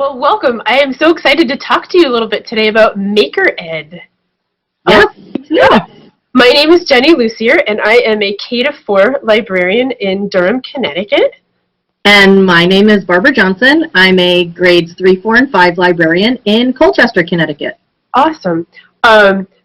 Well, welcome. I am so excited to talk to you a little bit today about MakerEd. Yes, Yeah. My name is Jenny Lussier, and I am a K-4 librarian in Durham, Connecticut. and my name is Barbara Johnson. I'm a grades 3, 4, and 5 librarian in Colchester, Connecticut. Awesome.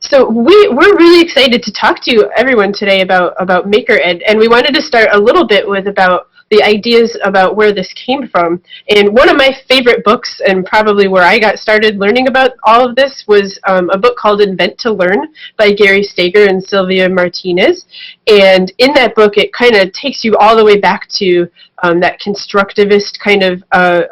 So we're really excited to talk to you, everyone, today about MakerEd, and we wanted to start a little bit with about the ideas about where this came from. And one of my favorite books, and probably where I got started learning about all of this, was a book called Invent to Learn by Gary Steger and Sylvia Martinez. And in that book, it kind of takes you all the way back to that constructivist kind of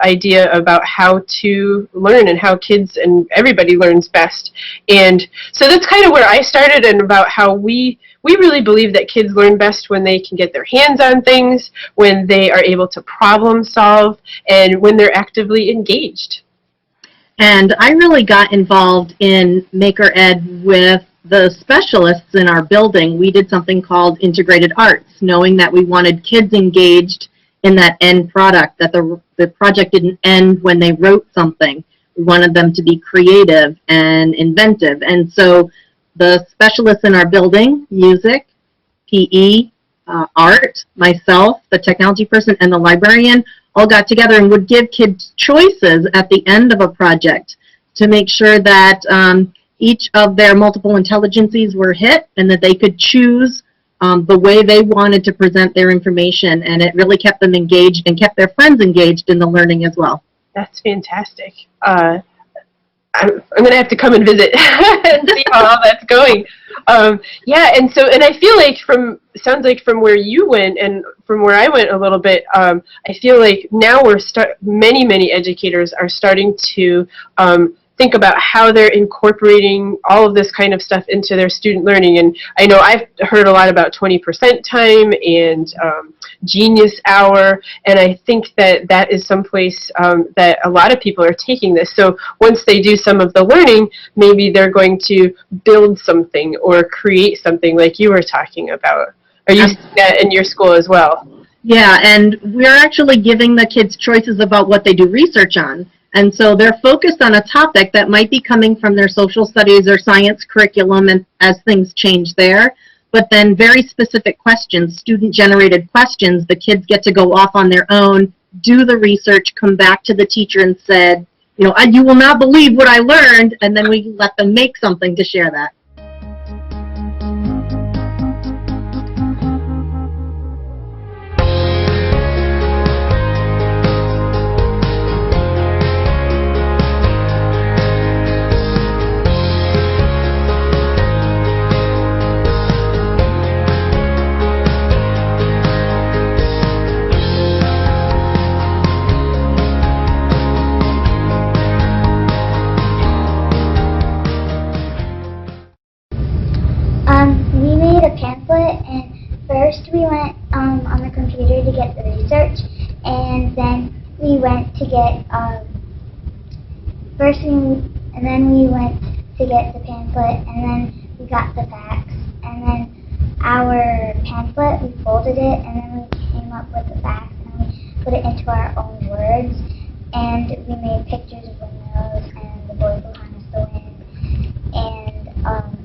idea about how to learn and how kids and everybody learns best. And so that's kind of where I started, and about how we really believe that kids learn best when they can get their hands on things, when they are able to problem solve, and when they're actively engaged. And I really got involved in MakerEd with the specialists in our building. We did something called integrated arts, knowing that we wanted kids engaged in that end product, that the project didn't end when they wrote something. We wanted them to be creative and inventive. And so the specialists in our building, music, PE, art, myself, the technology person, and the librarian, all got together and would give kids choices at the end of a project to make sure that each of their multiple intelligences were hit and that they could choose the way they wanted to present their information, and it really kept them engaged and kept their friends engaged in the learning as well. That's fantastic. I'm going to have to come and visit and see how all that's going. Yeah, and I feel like sounds like from where you went and from where I went a little bit, I feel like now many educators are starting to think about how they're incorporating all of this kind of stuff into their student learning. And I know I've heard a lot about 20% time and Genius Hour, and I think that is someplace that a lot of people are taking this. So once they do some of the learning, maybe they're going to build something or create something like you were talking about. Are you seeing that in your school as well? Yeah, and we're actually giving the kids choices about what they do research on. And so they're focused on a topic that might be coming from their social studies or science curriculum, and as things change there. But then very specific questions, student-generated questions, the kids get to go off on their own, do the research, come back to the teacher and said, you know, you will not believe what I learned, and then we let them make something to share that. We made a pamphlet, and first we went on the computer to get the research, and then we went to get and then we went to get the pamphlet, and then we got the facts, and then our pamphlet, we folded it, and then we came up with the facts, and we put it into our own words, and we made pictures of windmills and the boy who harnessed the wind, and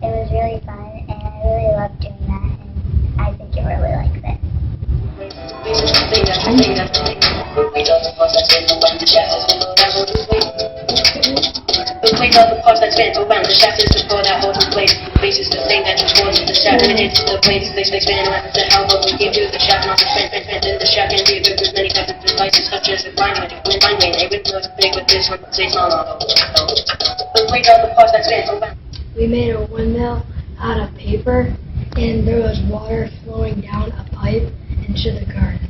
it was really fun, and I really loved doing that, and I think you really liked it. Complete all the parts that spin around the shaft is before that holds in place. Bases to say that you're going to the shaft and into the blades. They spin like the how we came to the shaft, not the spin in the shaft and be with many types of devices such as a blind way. They would know big with this one, say small on complete all the parts that spin around. We made a windmill out of paper, and there was water flowing down a pipe into the garden.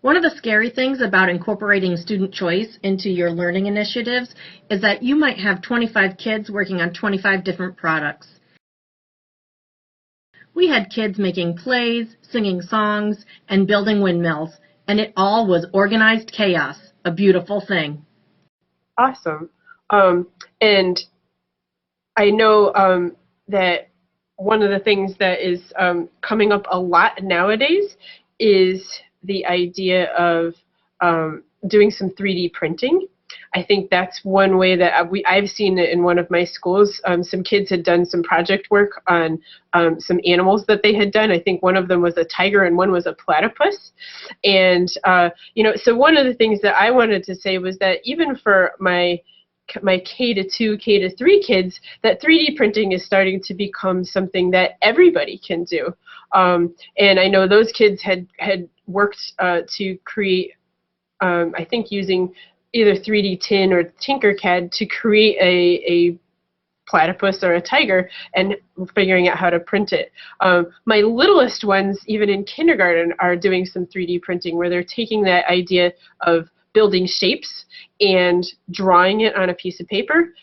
One of the scary things about incorporating student choice into your learning initiatives is that you might have 25 kids working on 25 different products. We had kids making plays, singing songs, and building windmills, and it all was organized chaos, a beautiful thing. Awesome. And I know that one of the things that is coming up a lot nowadays is the idea of doing some 3D printing. I think that's one way that I've seen it in one of my schools. Some kids had done some project work on some animals that they had done. I think one of them was a tiger and one was a platypus. And, so one of the things that I wanted to say was that even for my K-2, K-3 kids, that 3D printing is starting to become something that everybody can do. And I know those kids had worked to create, I think using either 3D Tin or Tinkercad to create a platypus or a tiger and figuring out how to print it. My littlest ones, even in kindergarten, are doing some 3D printing where they're taking that idea of building shapes and drawing it on a piece of paper,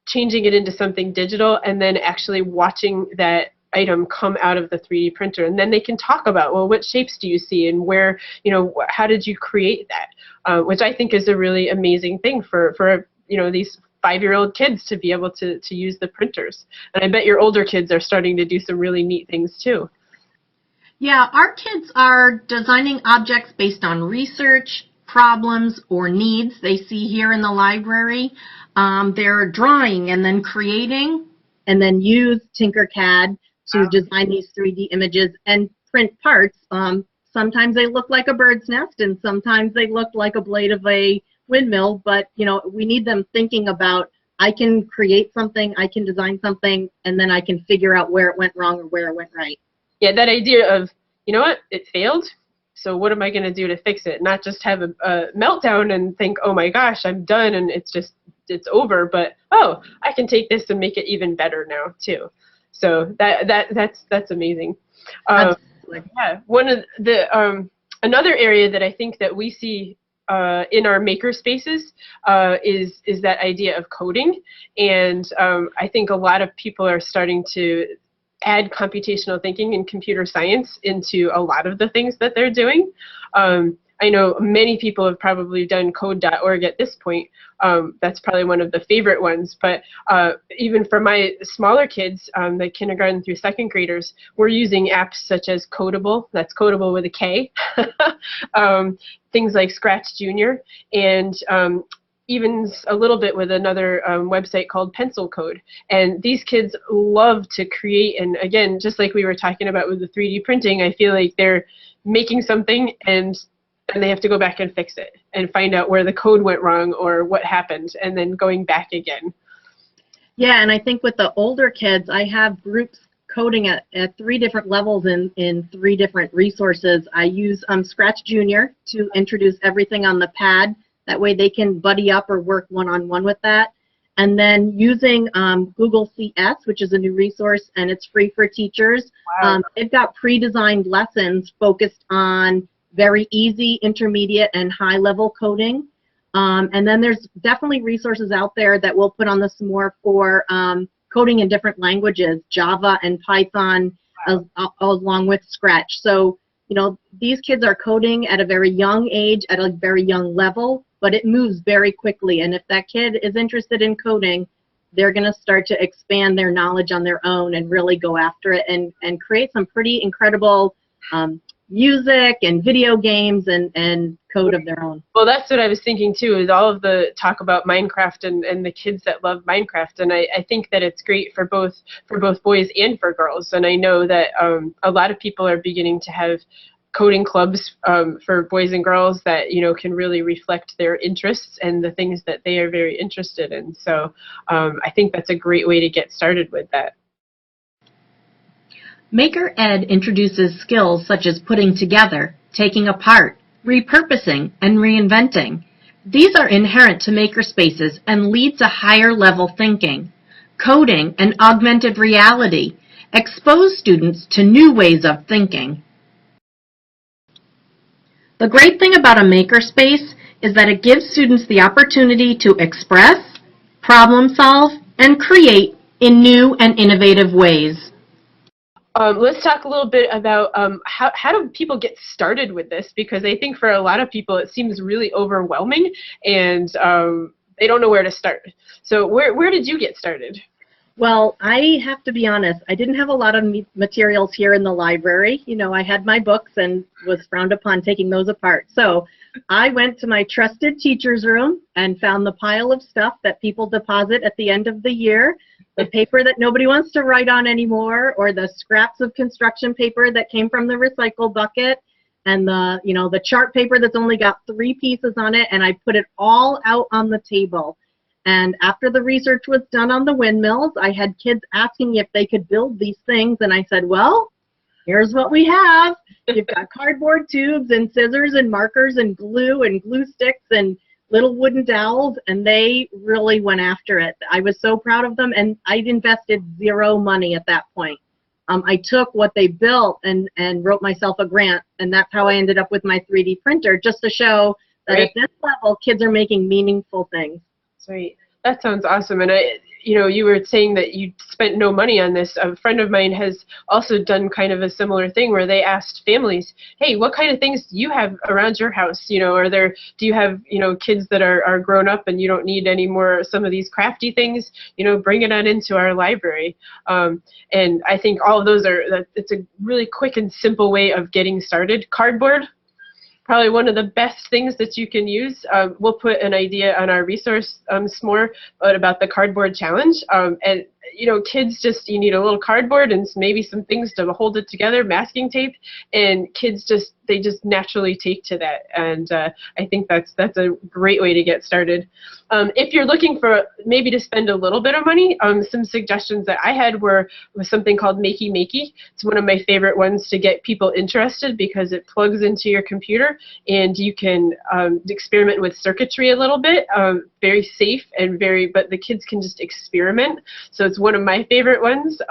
changing it into something digital, and then actually watching that item come out of the 3D printer. And then they can talk about, well, what shapes do you see and where, how did you create that? Which I think is a really amazing thing for these 5-year-old kids to be able to use the printers. And I bet your older kids are starting to do some really neat things too. Yeah, our kids are designing objects based on research, problems, or needs they see here in the library. They're drawing and then creating and then use Tinkercad to design these 3D images and print parts. Sometimes they look like a bird's nest and sometimes they look like a blade of a windmill, but we need them thinking about, I can create something, I can design something, and then I can figure out where it went wrong or where it went right. Yeah, that idea of, it failed, so what am I going to do to fix it? Not just have a meltdown and think, oh my gosh, I'm done and it's over, but I can take this and make it even better now too. So that's amazing. Yeah, one of the another area that I think that we see in our makerspaces is that idea of coding, and I think a lot of people are starting to add computational thinking and computer science into a lot of the things that they're doing. I know many people have probably done code.org at this point. That's probably one of the favorite ones, but even for my smaller kids, the kindergarten through second graders, we're using apps such as Codable, that's Codable with a K, things like Scratch Junior, and even a little bit with another website called Pencil Code. And these kids love to create, and again, just like we were talking about with the 3D printing, I feel like they're making something and they have to go back and fix it and find out where the code went wrong or what happened, and then going back again. Yeah, and I think with the older kids, I have groups coding at 3 different levels in 3 different resources. I use Scratch Junior to introduce everything on the pad. That way they can buddy up or work one-on-one with that. And then using Google CS, which is a new resource, and it's free for teachers. Wow. They've got pre-designed lessons focused on very easy, intermediate, and high-level coding. And then there's definitely resources out there that we'll put on the more for coding in different languages, Java and Python, along with Scratch. So, these kids are coding at a very young age, at a very young level, but it moves very quickly. And if that kid is interested in coding, they're going to start to expand their knowledge on their own and really go after it and create some pretty incredible music and video games and code of their own. Well, that's what I was thinking too, is all of the talk about Minecraft and the kids that love Minecraft, and I think that it's great for both boys and for girls. And I know that a lot of people are beginning to have coding clubs for boys and girls that can really reflect their interests and the things that they are very interested in. So I think that's a great way to get started with that. Maker Ed introduces skills such as putting together, taking apart, repurposing, and reinventing. These are inherent to makerspaces and lead to higher level thinking. Coding and augmented reality expose students to new ways of thinking. The great thing about a makerspace is that it gives students the opportunity to express, problem solve, and create in new and innovative ways. Let's talk a little bit about how do people get started with this, because I think for a lot of people it seems really overwhelming and they don't know where to start. So where did you get started? Well, I have to be honest, I didn't have a lot of materials here in the library. I had my books and was frowned upon taking those apart. So I went to my trusted teacher's room and found the pile of stuff that people deposit at the end of the year, the paper that nobody wants to write on anymore, or the scraps of construction paper that came from the recycle bucket, and the, you know, the chart paper that's only got 3 pieces on it, and I put it all out on the table. And after the research was done on the windmills, I had kids asking if they could build these things, and I said, well, here's what we have. You've got cardboard tubes and scissors and markers and glue sticks and little wooden dowels, and they really went after it. I was so proud of them, and I'd invested 0 money at that point. I took what they built and wrote myself a grant, and that's how I ended up with my 3D printer, just to show that at this level, kids are making meaningful things. Right. That sounds awesome. And you know, you were saying that you spent no money on this. A friend of mine has also done kind of a similar thing where they asked families, hey, what kind of things do you have around your house? You know, do you have, you know, kids that are grown up and you don't need any more some of these crafty things? You know, bring it on into our library. And I think all of those it's a really quick and simple way of getting started. Cardboard, probably one of the best things that you can use. We'll put an idea on our resource s'more about the cardboard challenge. And you know, kids just, you need a little cardboard and maybe some things to hold it together, masking tape, and kids they just naturally take to that. And I think that's a great way to get started. If you're looking for maybe to spend a little bit of money, some suggestions that I had was something called Makey Makey. It's one of my favorite ones to get people interested because it plugs into your computer and you can experiment with circuitry a little bit. Very safe and but the kids can just experiment. So it's one of my favorite ones.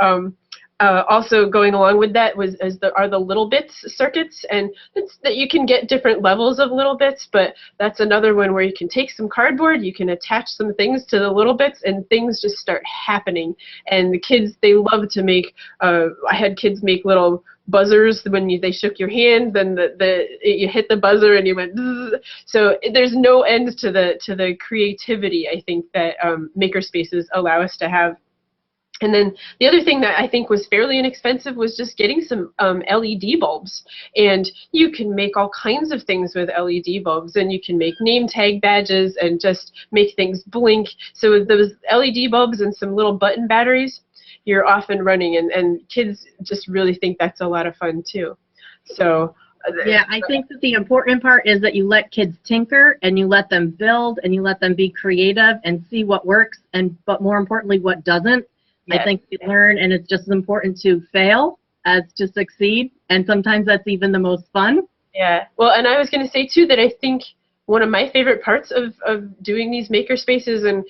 Also going along with that are the little bits circuits, and that you can get different levels of little bits, but that's another one where you can take some cardboard, you can attach some things to the little bits, and things just start happening. And the kids, they love to make, I had kids make little buzzers when they shook your hand, then you hit the buzzer and you went zzz. So there's no end to the creativity, I think, that makerspaces allow us to have. And then the other thing that I think was fairly inexpensive was just getting some LED bulbs. And you can make all kinds of things with LED bulbs, and you can make name tag badges and just make things blink. So with those LED bulbs and some little button batteries, you're off and running, and kids just really think that's a lot of fun too. So yeah, I think that the important part is that you let kids tinker and you let them build and you let them be creative and see what works, but more importantly, what doesn't. Yes. I think we learn, and it's just as important to fail as to succeed, and sometimes that's even the most fun. Yeah, well, and I was going to say too that I think one of my favorite parts of doing these maker spaces, and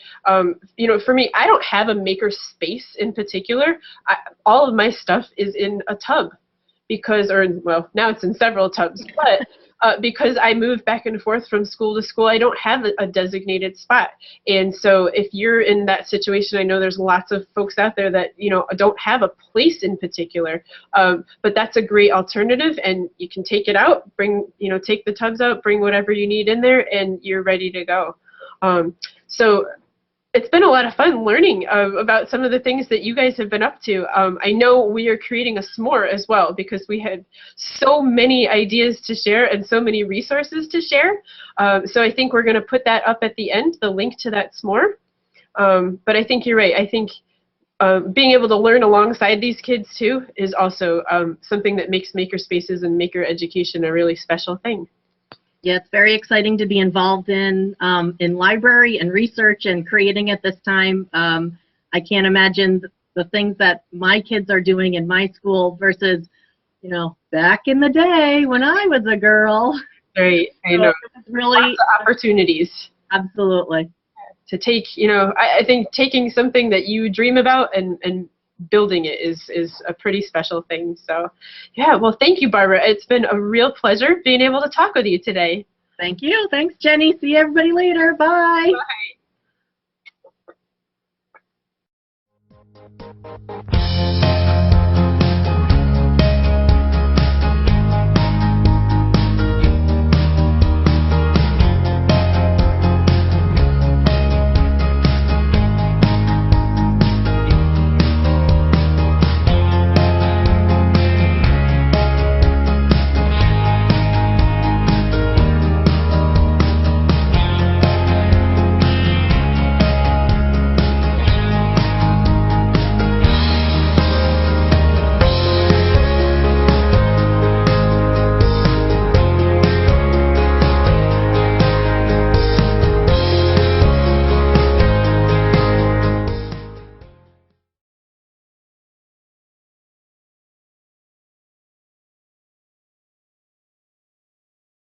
you know, for me, I don't have a maker space in particular. All of my stuff is in a tub, well, now it's in several tubs, but because I move back and forth from school to school, I don't have a designated spot. And so if you're in that situation, I know there's lots of folks out there that, you know, don't have a place in particular, but that's a great alternative, and you can take it out, take the tubs out, bring whatever you need in there, and you're ready to go. So it's been a lot of fun learning about some of the things that you guys have been up to. I know we are creating a s'more as well because we had so many ideas to share and so many resources to share. So I think we're going to put that up at the end, the link to that s'more. But I think you're right. I think being able to learn alongside these kids too is also something that makes makerspaces and maker education a really special thing. Yeah, it's very exciting to be involved in library and research and creating at this time. I can't imagine the things that my kids are doing in my school versus, you know, back in the day when I was a girl. Right, I know. It's really lots of opportunities. Absolutely. To take, you know, I think taking something that you dream about and building it is a pretty special thing. So yeah, well, thank you, Barbara. It's been a real pleasure being able to talk with you today. Thank you. Thanks, Jenny. See everybody later. Bye. Bye.